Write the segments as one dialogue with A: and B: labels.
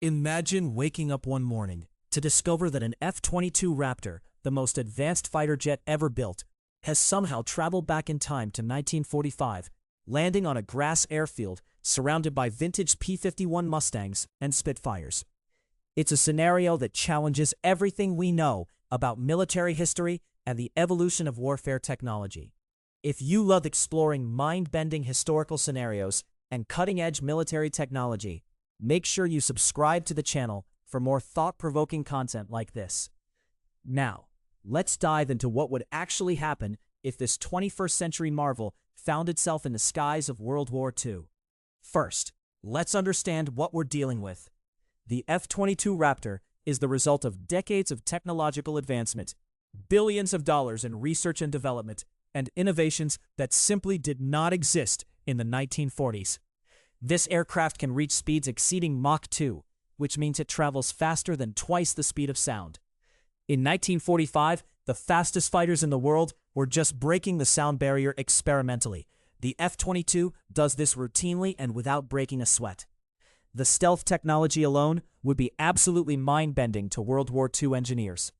A: Imagine waking up one morning to discover that an F-22 Raptor, the most advanced fighter jet ever built, has somehow traveled back in time to 1945, landing on a grass airfield surrounded by vintage P-51 Mustangs and Spitfires. It's a scenario that challenges everything we know about military history and the evolution of warfare technology. If you love exploring mind-bending historical scenarios and cutting-edge military technology, make sure you subscribe to the channel for more thought-provoking content like this. Now, let's dive into what would actually happen if this 21st century marvel found itself in the skies of World War II. First, let's understand what we're dealing with. The F-22 Raptor is the result of decades of technological advancement, billions of dollars in research and development, and innovations that simply did not exist in the 1940s. This aircraft can reach speeds exceeding Mach 2, which means it travels faster than twice the speed of sound. In 1945, the fastest fighters in the world were just breaking the sound barrier experimentally. The F-22 does this routinely and without breaking a sweat. The stealth technology alone would be absolutely mind-bending to World War II engineers.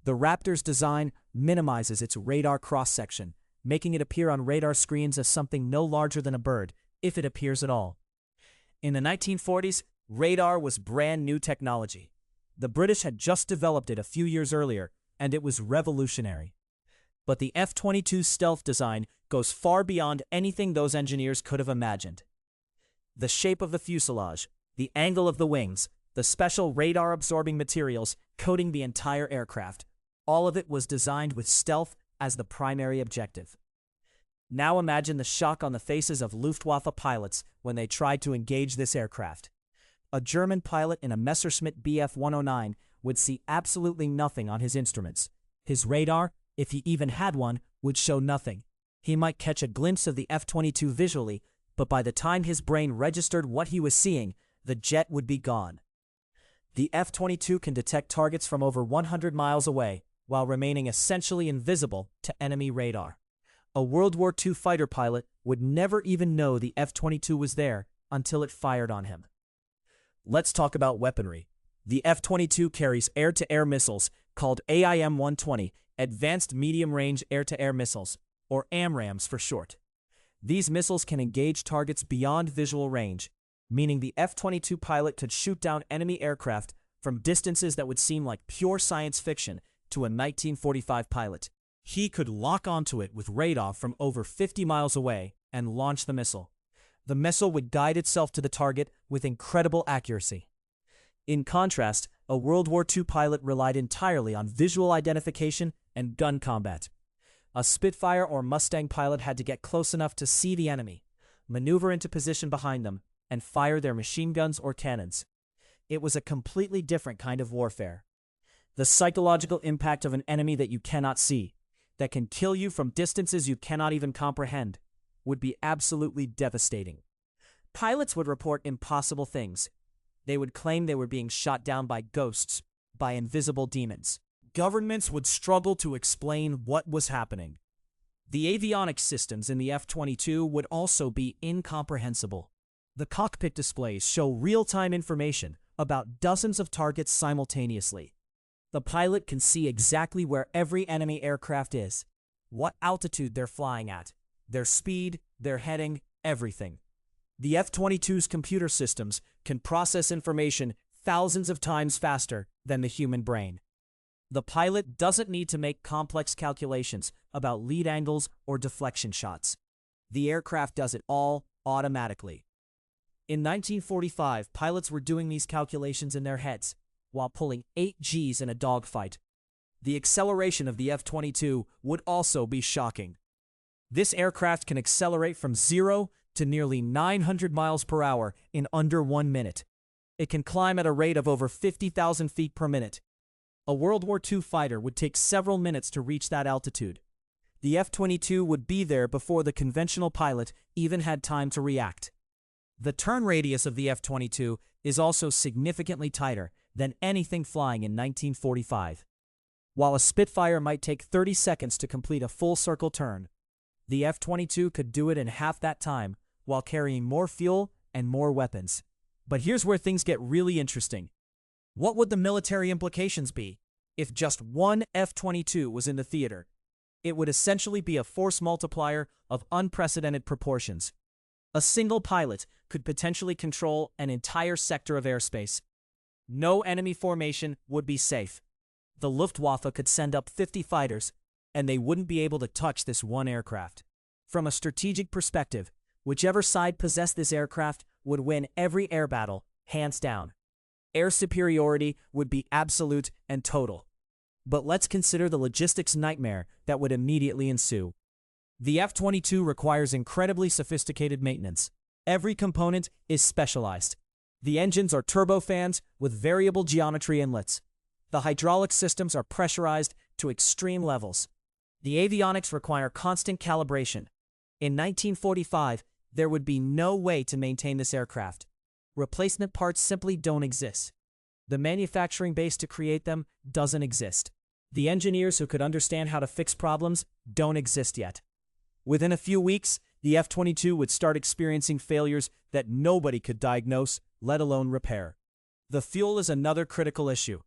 A: The Raptor's design minimizes its radar cross-section, making it appear on radar screens as something no larger than a bird, if it appears at all. In the 1940s, radar was brand new technology. The British had just developed it a few years earlier, and it was revolutionary. But the F-22's stealth design goes far beyond anything those engineers could have imagined. The shape of the fuselage, the angle of the wings, the special radar-absorbing materials coating the entire aircraft, all of it was designed with stealth as the primary objective. Now imagine the shock on the faces of Luftwaffe pilots when they tried to engage this aircraft. A German pilot in a Messerschmitt Bf 109 would see absolutely nothing on his instruments. His radar, if he even had one, would show nothing. He might catch a glimpse of the F-22 visually, but by the time his brain registered what he was seeing, the jet would be gone. The F-22 can detect targets from over 100 miles away, while remaining essentially invisible to enemy radar. A World War II fighter pilot would never even know the F-22 was there until it fired on him. Let's talk about weaponry. The F-22 carries air-to-air missiles called AIM-120, Advanced Medium-Range Air-to-Air Missiles, or AMRAAMs for short. These missiles can engage targets beyond visual range, meaning the F-22 pilot could shoot down enemy aircraft from distances that would seem like pure science fiction to a 1945 pilot. He could lock onto it with radar from over 50 miles away and launch the missile. The missile would guide itself to the target with incredible accuracy. In contrast, a World War II pilot relied entirely on visual identification and gun combat. A Spitfire or Mustang pilot had to get close enough to see the enemy, maneuver into position behind them, and fire their machine guns or cannons. It was a completely different kind of warfare. The psychological impact of an enemy that you cannot see, that can kill you from distances you cannot even comprehend, would be absolutely devastating. Pilots would report impossible things. They would claim they were being shot down by ghosts, by invisible demons. Governments would struggle to explain what was happening. The avionics systems in the F-22 would also be incomprehensible. The cockpit displays show real-time information about dozens of targets simultaneously. The pilot can see exactly where every enemy aircraft is, what altitude they're flying at, their speed, their heading, everything. The F-22's computer systems can process information thousands of times faster than the human brain. The pilot doesn't need to make complex calculations about lead angles or deflection shots. The aircraft does it all automatically. In 1945, pilots were doing these calculations in their heads while pulling 8 Gs in a dogfight. The acceleration of the F-22 would also be shocking. This aircraft can accelerate from 0 to nearly 900 miles per hour in under 1 minute. It can climb at a rate of over 50,000 feet per minute. A World War II fighter would take several minutes to reach that altitude. The F-22 would be there before the conventional pilot even had time to react. The turn radius of the F-22 is also significantly tighter than anything flying in 1945. While a Spitfire might take 30 seconds to complete a full circle turn, the F-22 could do it in half that time while carrying more fuel and more weapons. But here's where things get really interesting. What would the military implications be if just one F-22 was in the theater? It would essentially be a force multiplier of unprecedented proportions. A single pilot could potentially control an entire sector of airspace. No enemy formation would be safe. The Luftwaffe could send up 50 fighters, and they wouldn't be able to touch this one aircraft. From a strategic perspective, whichever side possessed this aircraft would win every air battle, hands down. Air superiority would be absolute and total. But let's consider the logistics nightmare that would immediately ensue. The F-22 requires incredibly sophisticated maintenance. Every component is specialized. The engines are turbofans with variable geometry inlets. The hydraulic systems are pressurized to extreme levels. The avionics require constant calibration. In 1945, there would be no way to maintain this aircraft. Replacement parts simply don't exist. The manufacturing base to create them doesn't exist. The engineers who could understand how to fix problems don't exist yet. Within a few weeks, the F-22 would start experiencing failures that nobody could diagnose, let alone repair. The fuel is another critical issue.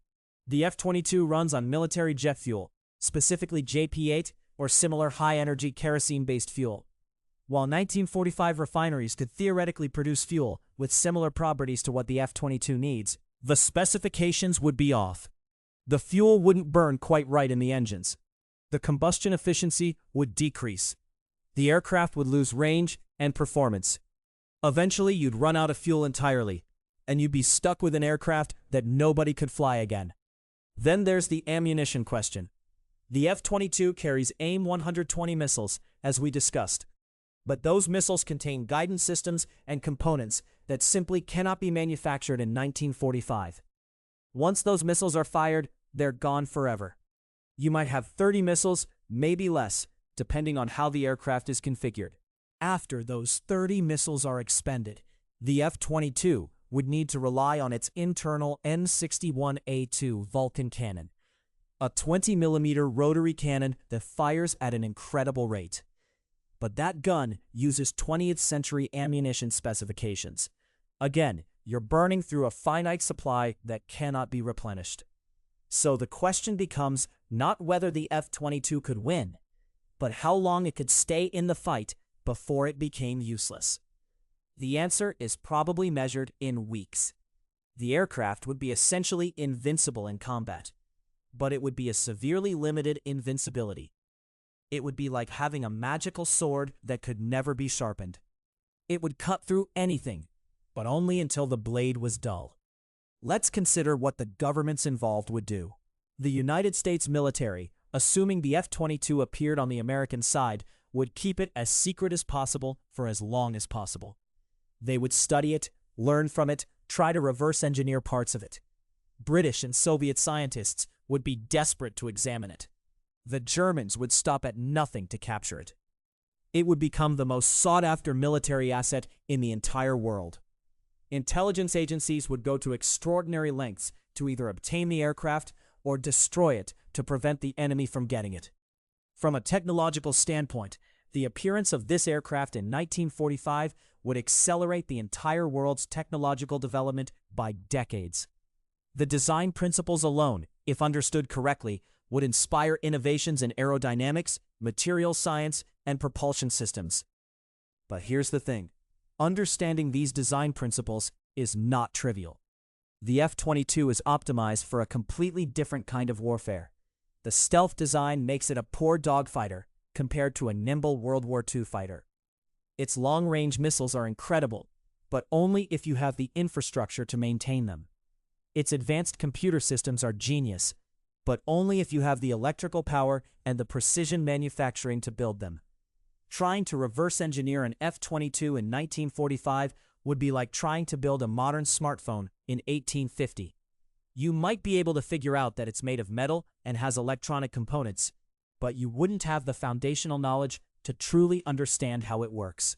A: The F-22 runs on military jet fuel, specifically JP-8 or similar high-energy kerosene-based fuel. While 1945 refineries could theoretically produce fuel with similar properties to what the F-22 needs, the specifications would be off. The fuel wouldn't burn quite right in the engines. The combustion efficiency would decrease. The aircraft would lose range and performance. Eventually, you'd run out of fuel entirely, and you'd be stuck with an aircraft that nobody could fly again. Then there's the ammunition question. The F-22 carries AIM-120 missiles, as we discussed. But those missiles contain guidance systems and components that simply cannot be manufactured in 1945. Once those missiles are fired, they're gone forever. You might have 30 missiles, maybe less, depending on how the aircraft is configured. After those 30 missiles are expended, the F-22 would need to rely on its internal N61A2 Vulcan cannon, a 20mm rotary cannon that fires at an incredible rate. But that gun uses 20th century ammunition specifications. Again, you're burning through a finite supply that cannot be replenished. So the question becomes not whether the F-22 could win, but how long it could stay in the fight before it became useless. The answer is probably measured in weeks. The aircraft would be essentially invincible in combat, but it would be a severely limited invincibility. It would be like having a magical sword that could never be sharpened. It would cut through anything, but only until the blade was dull. Let's consider what the governments involved would do. The United States military, assuming the F-22 appeared on the American side, would keep it as secret as possible for as long as possible. They would study it, learn from it, try to reverse engineer parts of it. British and Soviet scientists would be desperate to examine it. The Germans would stop at nothing to capture it. It would become the most sought-after military asset in the entire world. Intelligence agencies would go to extraordinary lengths to either obtain the aircraft or destroy it to prevent the enemy from getting it. From a technological standpoint, the appearance of this aircraft in 1945 would accelerate the entire world's technological development by decades. The design principles alone, if understood correctly, would inspire innovations in aerodynamics, material science, and propulsion systems. But here's the thing. Understanding these design principles is not trivial. The F-22 is optimized for a completely different kind of warfare. The stealth design makes it a poor dogfighter compared to a nimble World War II fighter. Its long-range missiles are incredible, but only if you have the infrastructure to maintain them. Its advanced computer systems are genius, but only if you have the electrical power and the precision manufacturing to build them. Trying to reverse engineer an F-22 in 1945 would be like trying to build a modern smartphone in 1850. You might be able to figure out that it's made of metal and has electronic components, but you wouldn't have the foundational knowledge to truly understand how it works.